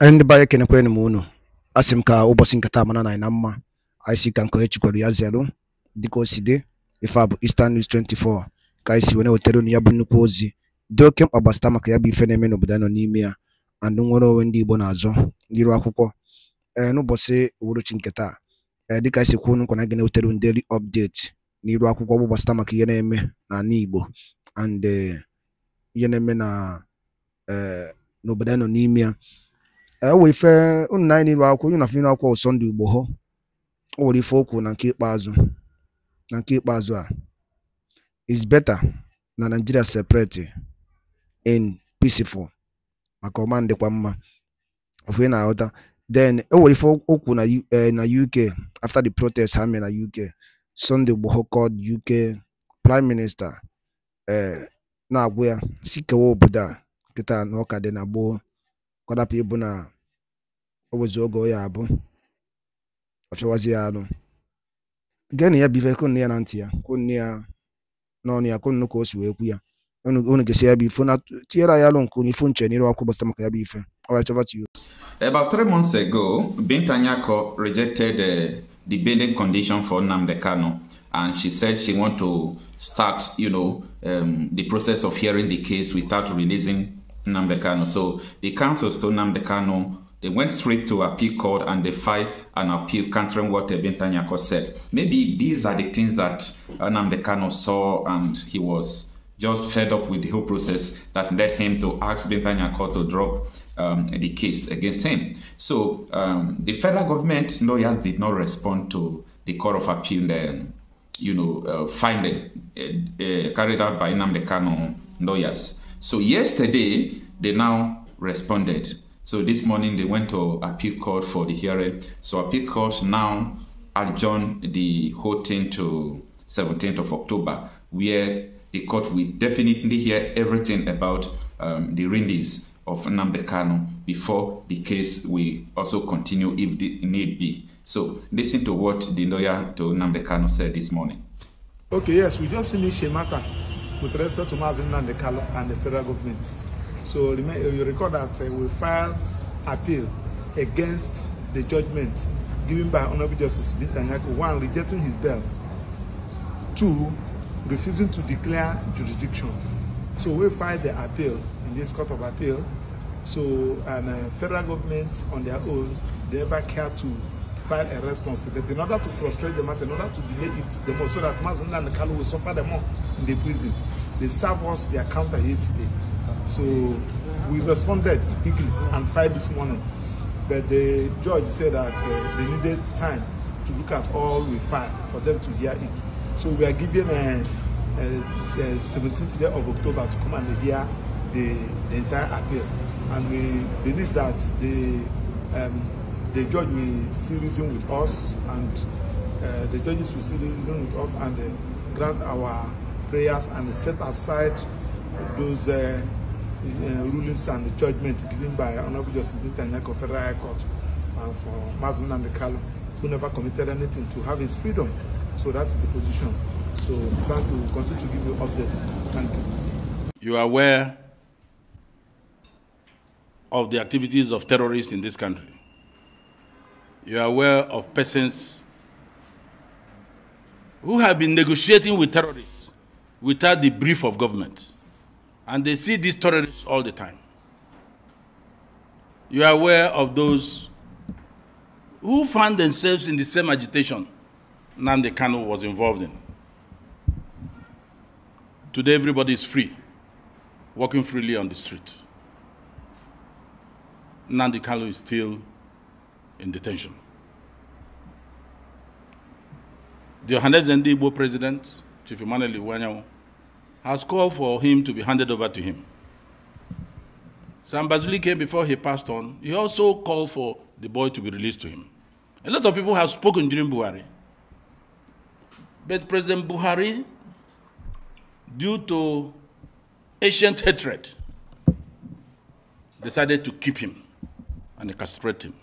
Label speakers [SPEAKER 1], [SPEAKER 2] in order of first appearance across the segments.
[SPEAKER 1] And by a kenekwen mono, Asimka, Obosin Katamana and Amma, I see Kankoechikoria Zero, Dikoside, if I Eastern News 24, Kaisi when I tell you Yabunukozi, Dokem Abastama Kayabi Fenomeno Budanomia, and Nungoro Wendi Bonazo, Nirakuko, no bosse Uruchinketa, Dikasi Kunu Konagan Hotel daily update, Nirakuko Bastama Yeneme, Nibo, and Yenemena Nobadanomia. We fair on 9 wako you na fina kwa Sunday Igboho o di foku na keep bazu it's better na Nigeria separate in peaceful makomande kwa mma afwe na ota then o di foku na UK after the protest happened in UK Sunday Igboho called UK Prime Minister na agwea sikewo oboda kita na oka de na bo kwada people na owozogo ya abu afwazi ya no gani ya bive ko ne nantia ko ne no ne ko no ko siwe ku ya onu gese ya bi fona tiera ya lon ko ni fon che ni ro ko basta maka ya bi fe all over to you.
[SPEAKER 2] About 3 months ago, Bintanyako rejected the bailing condition for Nnamdi Kanu, and she said she want to start, the process of hearing the case without releasing Nnamdi Kanu. So the council told Nnamdi Kanu they went straight to appeal court and they filed an appeal countering what Bintanyako said. Maybe these are the things that Nnamdi Kanu saw, and he was just fed up with the whole process that led him to ask Bintanyako to drop the case against him. So the federal government lawyers did not respond to the Court of Appeal, finding carried out by Nnamdi Kanu lawyers. So yesterday they now responded. So this morning they went to appeal court for the hearing. So appeal court now adjourned the whole thing to 17th of October, where the court will definitely hear everything about the release of Nnamdi Kanu before the case will also continue if the need be. So listen to what the lawyer to Nnamdi Kanu said this morning.
[SPEAKER 3] Okay, yes, we just finished a matter with respect to Nnamdi Kanu and the federal government. So you recall that we filed appeal against the judgment given by Honorable Justice Bintanyako, 1, rejecting his bail, 2, refusing to declare jurisdiction. So we filed the appeal in this Court of Appeal. So and federal government on their own, they never care to file a response. But in order to frustrate the matter, in order to delay it the more, so that Nnamdi Kanu will suffer the more in the prison, they served us their counter yesterday. So we responded quickly and filed this morning. But the judge said that they needed time to look at all we filed for them to hear it. So we are given 17th day of October to come and hear the entire appeal. And we believe that the judge will see reason with us, and the judges will see reason with us and grant our prayers and set aside those rulings and the judgment given by Honorable Justice Bintanyako Federal High Court for Nnamdi Kanu, who never committed anything, to have his freedom. So that is the position. So thank you. We'll continue to give you updates. Thank you.
[SPEAKER 4] You are aware of the activities of terrorists in this country. You are aware of persons who have been negotiating with terrorists without the brief of government. And they see these terrorists all the time. You are aware of those who find themselves in the same agitation Nnamdi Kanu was involved in. Today, everybody is free, walking freely on the street. Nnamdi Kanu is still in detention. The Igboho president, Chief Emmanuel Iwanyawo, has called for him to be handed over to him. Sam Bazuli came before he passed on. He also called for the boy to be released to him. A lot of people have spoken during Buhari. But President Buhari, due to ancient hatred, decided to keep him and castrate him.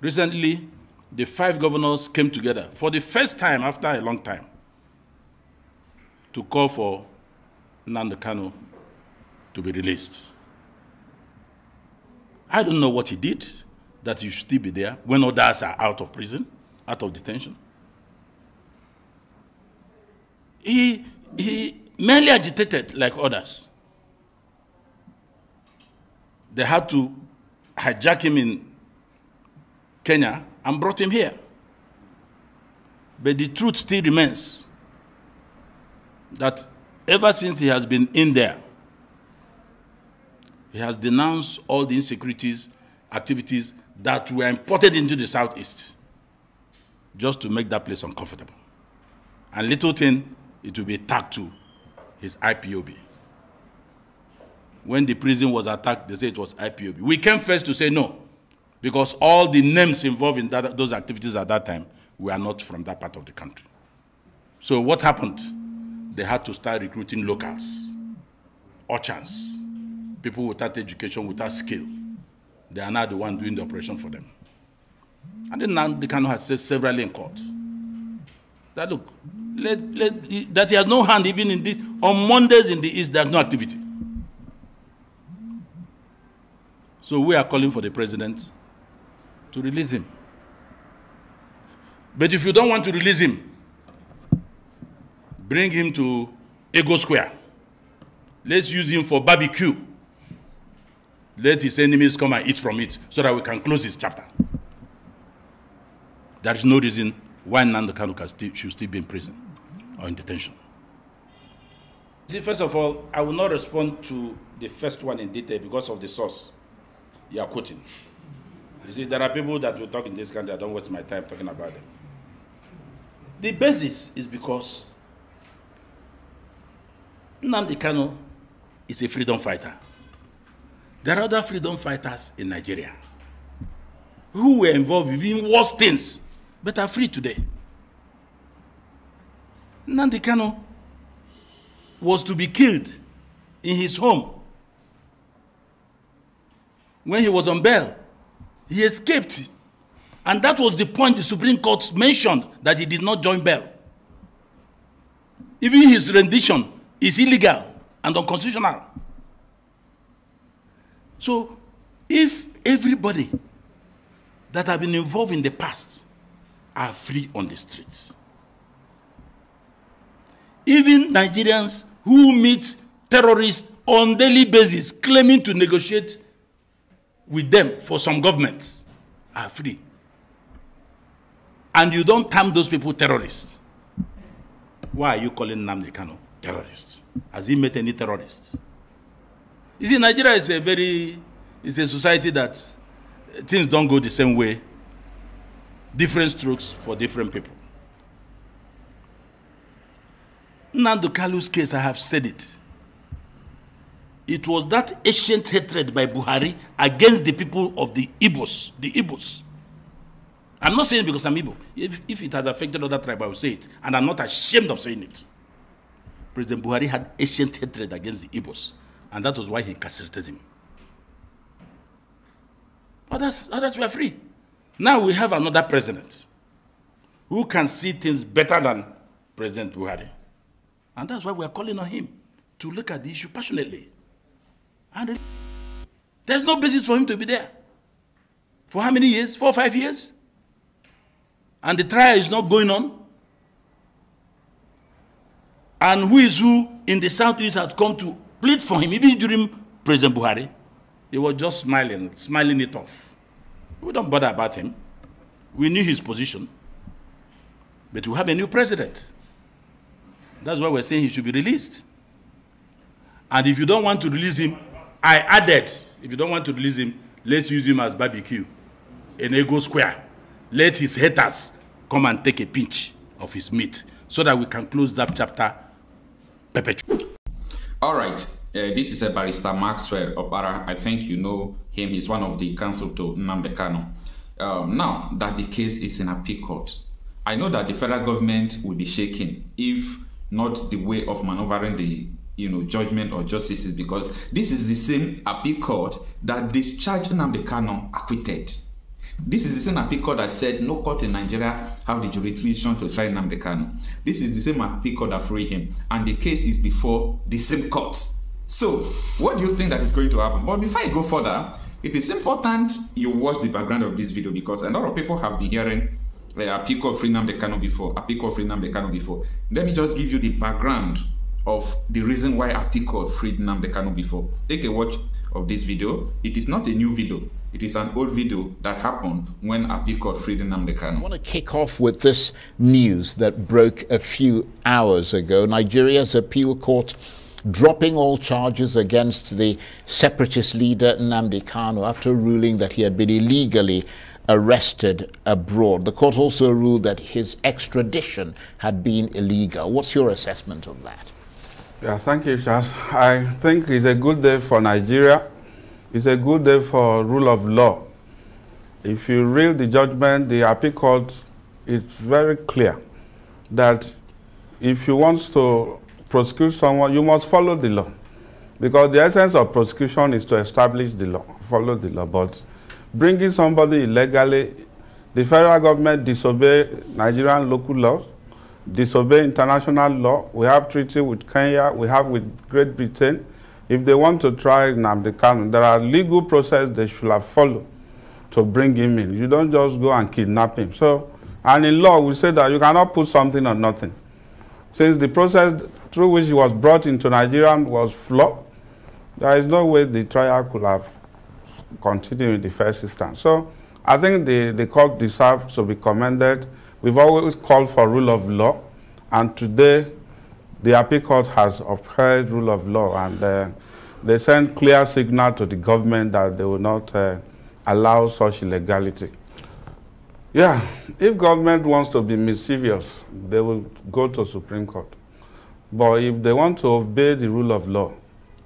[SPEAKER 4] Recently, the 5 governors came together for the first time after a long time to call for Nnamdi Kanu to be released. I don't know what he did that he should still be there when others are out of prison, out of detention. He merely agitated like others. They had to hijack him in Kenya and brought him here. But the truth still remains that ever since he has been in there, he has denounced all the insecurities, activities that were imported into the Southeast just to make that place uncomfortable. And little thing, it will be tagged to his IPOB. When the prison was attacked, they said it was IPOB. We came first to say no, because all the names involved in those activities at that time were not from that part of the country. So what happened? They had to start recruiting locals, urchins, people without education, without skill. They are now the one doing the operation for them. And then now the Kano has said severally in court that look, that he has no hand even in this. On Mondays in the East, there's no activity. So we are calling for the president to release him. But if you don't want to release him, bring him to Ego Square. Let's use him for barbecue. Let his enemies come and eat from it so that we can close this chapter. There is no reason why Nnamdi Kanu should still be in prison or in detention. See, first of all, I will not respond to the first one in detail because of the source you are quoting. You see, there are people that will talk in this country, I don't waste my time talking about them. The basis is because Nnamdi Kanu is a freedom fighter. There are other freedom fighters in Nigeria who were involved in even worse things, but are free today. Nnamdi Kanu was to be killed in his home. When he was on bail, he escaped. And that was the point the Supreme Court mentioned, that he did not join bail. Even his rendition is illegal and unconstitutional. So, if everybody that have been involved in the past are free on the streets, even Nigerians who meet terrorists on daily basis claiming to negotiate with them for some governments are free, and you don't term those people terrorists, why are you calling Nnamdi Kanu terrorists? Has he met any terrorists? You see, Nigeria is a society that things don't go the same way, different strokes for different people. Nnamdi Kanu's case, I have said it. It was that ancient hatred by Buhari against the people of the Igbos, I'm not saying it because I'm Igbo. If it has affected other tribes, I will say it. And I'm not ashamed of saying it. President Buhari had ancient hatred against the Igbos. And that was why he incarcerated him. Others were free. Now we have another president who can see things better than President Buhari. And that's why we are calling on him to look at the issue passionately. And there's no basis for him to be there. For how many years? 4 or 5 years? And the trial is not going on. And who in the Southeast has come to plead for him, even during President Buhari? He was just smiling it off. We don't bother about him. We knew his position. But we have a new president. That's why we're saying he should be released. And if you don't want to release him, I added, if you don't want to release him, let's use him as barbecue in Ego Square. Let his haters come and take a pinch of his meat so that we can close that chapter perpetually.
[SPEAKER 2] All right. This is a barrister Maxwell Opara. I think you know him. He's one of the counsel to Nnamdi Kanu. Now that the case is in appeal court, I know that the federal government will be shaking if not the way of maneuvering the judgment or justices, because this is the same appeal court that discharged Nnamdi Kanu acquitted. This is the same appeal court that said no court in Nigeria have the jurisdiction to try Nnamdi Kanu. This is the same appeal court that freed him, and the case is before the same courts. So, what do you think that is going to happen? But before I go further, It is important you watch the background of this video because a lot of people have been hearing Apiko of Nnamdi Kanu before, Apiko of Nnamdi Kanu before. Let me just give you the background of the reason why Apiko freed Nnamdi Kanu before. Take a watch of this video. It is not a new video. It is an old video that happened when Apiko freed Nnamdi Kanu.
[SPEAKER 5] I want to kick off with this news that broke a few hours ago. Nigeria's appeal court dropping all charges against the separatist leader Nnamdi Kanu after ruling that he had been illegally arrested abroad. The court also ruled that his extradition had been illegal. What's your assessment of that?
[SPEAKER 6] Yeah, thank you, Charles. I think it's a good day for Nigeria. It's a good day for rule of law. If you read the judgment, the appeal court is very clear that if you want to prosecute someone, you must follow the law. Because the essence of prosecution is to establish the law, follow the law. But bringing somebody illegally, the federal government disobey Nigerian local laws, disobey international law. We have treaty with Kenya, we have with Great Britain. If they want to try Nnamdi Kanu, there are legal process they should have followed to bring him in. You don't just go and kidnap him. So, and in law, we say that you cannot put something on nothing. Since the process through which he was brought into Nigeria was flawed, there is no way the trial could have continued in the first instance. So I think the court deserves to be commended. We've always called for rule of law, and today the appeal court has upheld rule of law, and they send clear signal to the government that they will not allow such illegality. Yeah, if government wants to be mischievous, they will go to Supreme Court. But if they want to obey the rule of law,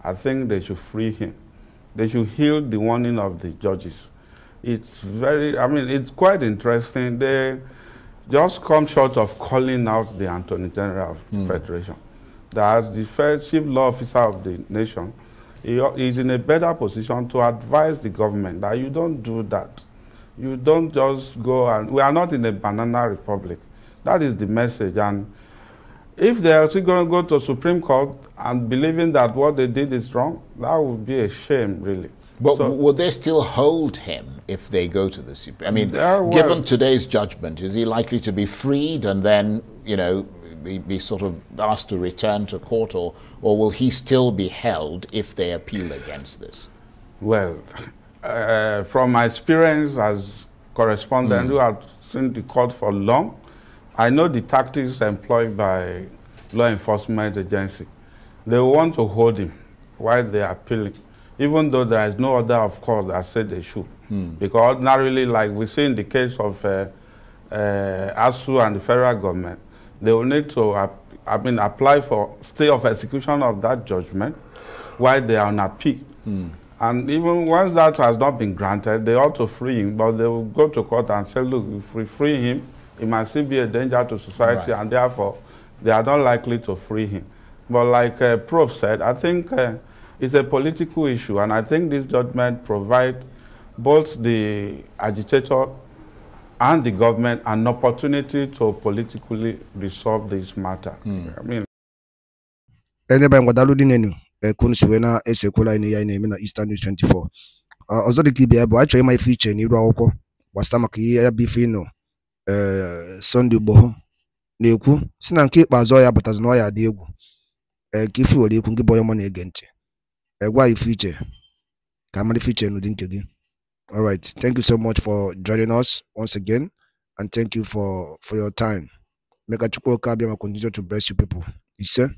[SPEAKER 6] I think they should free him. They should heed the warning of the judges. It's very, I mean, it's quite interesting. They just come short of calling out the Attorney General of the Federation. That as the first chief law officer of the nation, he is in a better position to advise the government that you don't do that. You don't just go and, we are not in a banana republic. That is the message. And if they are still going to go to Supreme Court and believing that what they did is wrong, that would be a shame, really.
[SPEAKER 5] But
[SPEAKER 6] so,
[SPEAKER 5] will they still hold him if they go to the Supreme? I mean, given today's judgment, is he likely to be freed and then, you know, be sort of asked to return to court, or will he still be held if they appeal against this?
[SPEAKER 6] Well, from my experience as correspondent who have seen the court for long, I know the tactics employed by law enforcement agency. They want to hold him while they are appealing, even though there is no order of court that said they should. Because ordinarily, like we see in the case of ASU and the federal government, they will need to apply for stay of execution of that judgment while they are on appeal. And even once that has not been granted, they ought to free him, but they will go to court and say, look, if we free him, he might still be a danger to society, and therefore they are not likely to free him. But like Prof said, I think it's a political issue, and I think this judgment provides both the agitator and the government an opportunity to politically resolve this matter. I mean,
[SPEAKER 1] Kunsiwena esekola ini ya ina Eastern News 24. Ozodi kibia bo acho ima feature ni ru akwụkwọ gbasama ka ya bifino Sunday Igboho na-ekwu si na nke ikpeazụ ya batazi na ya dị egwu ka ife were ekwu nke boyo mo na-ege ntị gwa yi feature ka amari feature n'ụdị nke gị. All right, thank you so much for joining us once again, and thank you for your time. Make a chukwu ka bia ma continue to bless you people. Ise